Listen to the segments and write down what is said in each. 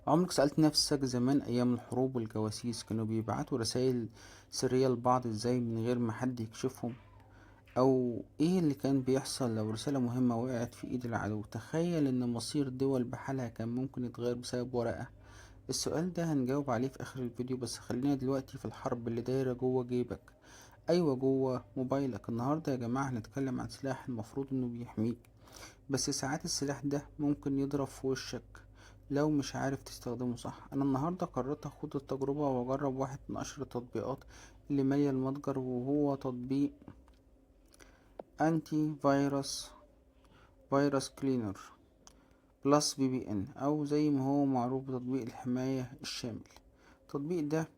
عمرك سألت نفسك زمان أيام الحروب والجواسيس كانوا بيبعتوا رسائل سرية لبعض ازاي من غير ما حد يكشفهم؟ أو ايه اللي كان بيحصل لو رسالة مهمة وقعت في ايد العدو؟ تخيل ان مصير دول بحالها كان ممكن يتغير بسبب ورقة. السؤال ده هنجاوب عليه في آخر الفيديو، بس خلينا دلوقتي في الحرب اللي دايرة جوه جيبك. أيوة، جوه موبايلك. النهاردة يا جماعة هنتكلم عن سلاح المفروض انه بيحميك، بس ساعات السلاح ده ممكن يضرب في وشك لو مش عارف تستخدمه صح. انا النهاردة قررت اخد التجربة واجرب واحد من اشهر التطبيقات اللي مالية المتجر، وهو تطبيق انتي فيروس كلينر بلس بي بي ان، او زي ما هو معروف بتطبيق الحماية الشامل. التطبيق ده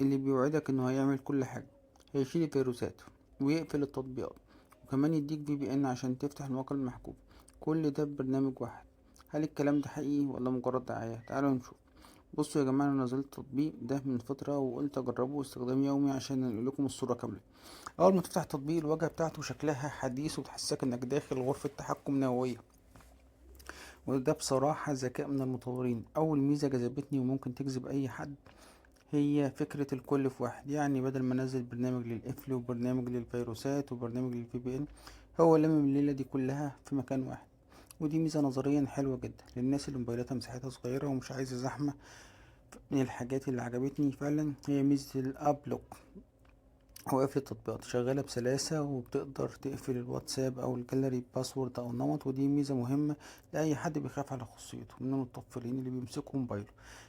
اللي بيوعدك انه هيعمل كل حاجة، هيشيل الفيروسات ويقفل التطبيقات، وكمان يديك في بي ان عشان تفتح المواقع المحجوبة، كل ده ببرنامج واحد. هل الكلام ده حقيقي ولا مجرد دعاية؟ تعالوا نشوف. بصوا يا جماعة، انا نزلت التطبيق ده من فترة وقلت اجربه استخدام يومي عشان انقل لكم الصورة كاملة. اول ما تفتح التطبيق الواجهة بتاعته شكلها حديث وتحسسك انك داخل غرفة تحكم نووية، وده بصراحة ذكاء من المطورين. اول ميزة جذبتني وممكن تجذب اي حد هي فكرة الكل في واحد. يعني بدل ما انزل برنامج للقفل وبرنامج للفيروسات وبرنامج للفي بي ان، هو لم الليلة دي كلها في مكان واحد. ودي ميزة نظريا حلوة جدا للناس اللي موبايلاتها مساحتها صغيرة ومش عايزة زحمة. من الحاجات اللي عجبتني فعلا هي ميزة الاب لوك. هو قفل التطبيقات شغالة بسلاسة، وبتقدر تقفل الواتساب او الجاليري باسورد او النمط، ودي ميزة مهمة لأي حد بيخاف على خصوصيته من المتطفلين اللي بيمسكوا موبايله.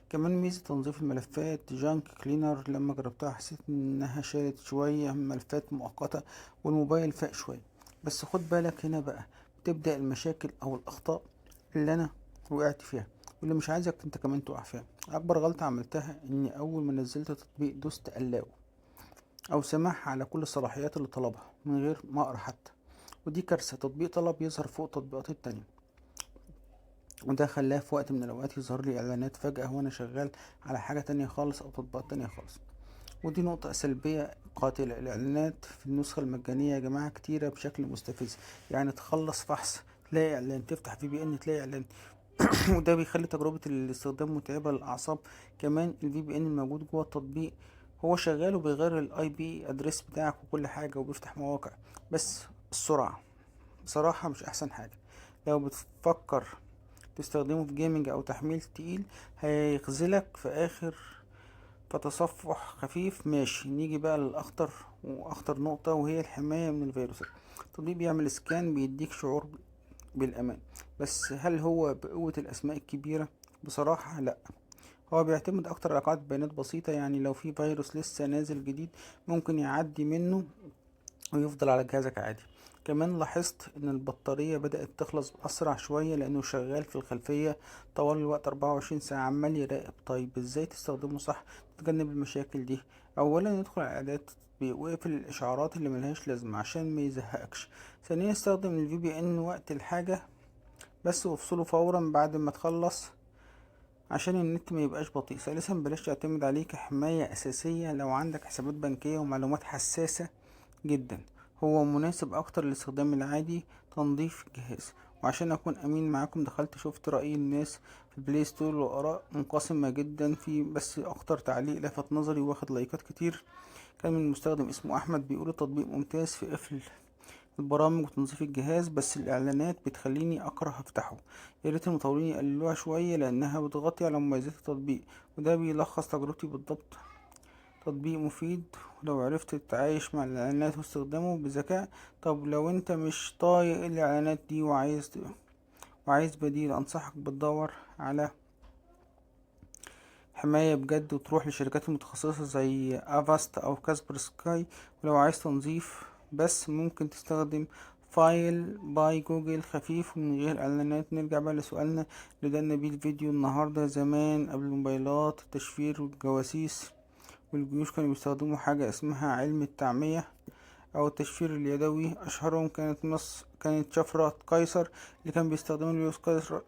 كمان ميزة تنظيف الملفات جانك كلينر، لما جربتها حسيت انها شالت شوية ملفات مؤقتة والموبايل فاق شوية. بس خد بالك هنا بقى بتبدأ المشاكل او الاخطاء اللي انا وقعت فيها، واللي مش عايزك انت كمان تقع فيها. اكبر غلطة عملتها اني اول ما نزلت التطبيق دوست الاو او سماح على كل الصلاحيات اللي طلبها من غير ما اقرا حتى، ودي كارثة. تطبيق طلب يظهر فوق التطبيقات التانية، وده خلاه في وقت من الاوقات يظهر لي اعلانات فجأة وانا شغال على حاجة تانية خالص او تطبيقات تانية خالص. ودي نقطة سلبية قاتلة. الاعلانات في النسخة المجانية يا جماعة كتيرة بشكل مستفز. يعني تخلص فحص تلاقي اعلان، تفتح في بي ان تلاقي اعلان. وده بيخلي تجربة الاستخدام متعبة للأعصاب. كمان الفي بي ان الموجود جوه التطبيق هو شغال وبيغير الاي بي ادريس بتاعك وكل حاجة وبيفتح مواقع، بس السرعة بصراحة مش أحسن حاجة. لو بتفكر تستخدمه في جيمنج أو تحميل تقيل هيخذلك في آخر. فتصفح خفيف ماشي. نيجي بقى للأخطر وأخطر نقطة، وهي الحماية من الفيروسات. التطبيق بيعمل سكان بيديك شعور بالأمان، بس هل هو بقوة الأسماء الكبيرة؟ بصراحة لأ. هو بيعتمد أكتر على قاعدة بيانات بسيطة. يعني لو في فيروس لسه نازل جديد ممكن يعدي منه ويفضل على جهازك عادي. كمان لاحظت ان البطارية بدأت تخلص اسرع شوية لانه شغال في الخلفية طوال الوقت 24 ساعة عمال يراقب. طيب ازاي تستخدمه صح تتجنب المشاكل دي؟ اولا ندخل على اعدادات التطبيق واقفل الاشعارات اللي ملهاش لازمة عشان ما يزهقكش. ثانيا استخدم الفي بي ان وقت الحاجة بس، وافصله فورا بعد ما تخلص عشان النت ما يبقاش بطيء. ثالثا بلاش تعتمد عليه كحماية اساسية لو عندك حسابات بنكية ومعلومات حساسة جدا. هو مناسب اكتر للاستخدام العادي، تنظيف الجهاز. وعشان اكون امين معاكم دخلت شفت رأي الناس في البلاي ستور واراء منقسمة جدا فيه، بس اكتر تعليق لفت نظري واخد لايكات كتير كان من مستخدم اسمه احمد بيقول التطبيق ممتاز في قفل البرامج وتنظيف الجهاز، بس الاعلانات بتخليني اكره افتحه. يا ريت المطورين يقللوها شوية لانها بتغطي على مميزات التطبيق. وده بيلخص تجربتي بالضبط. تطبيق مفيد ولو عرفت تتعايش مع الإعلانات واستخدامه بذكاء. طب لو انت مش طايق الإعلانات دي وعايز بديل، أنصحك بتدور على حماية بجد وتروح لشركات متخصصة زي افاست أو كاسبر سكاي. ولو عايز تنظيف بس ممكن تستخدم فايل باي جوجل، خفيف ومن غير اعلانات. نرجع بقى لسؤالنا اللي بدأنا بيه الفيديو النهاردة. زمان قبل الموبايلات التشفير والجواسيس والجيوش كانوا بيستخدموا حاجة اسمها علم التعمية أو التشفير اليدوي. أشهرهم كانت شفرة قيصر، اللي كان بيستخدمه لويس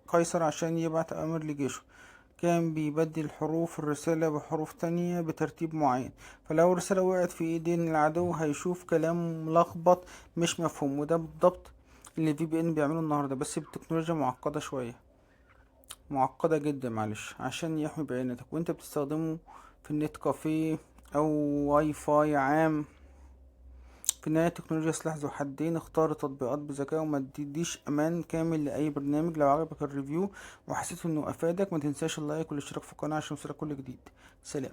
قيصر عشان يبعت أوامر لجيشه. كان بيبدل حروف الرسالة بحروف تانية بترتيب معين، فلو الرسالة وقعت في ايدين العدو هيشوف كلام ملخبط مش مفهوم. وده بالضبط اللي في بي ان بيعمله النهاردة، بس بتكنولوجيا معقدة شوية. معقدة جدا معلش عشان يحمي بياناتك وانت بتستخدمه في النت كافيه او واي فاي عام. في النهاية التكنولوجيا سلاح ذو حدين، اختار التطبيقات بذكاء وما تديش امان كامل لاي برنامج. لو عجبك الريفيو وحسيت انه افادك ما تنساش اللايك والاشتراك في القناة عشان يوصلك كل جديد. سلام.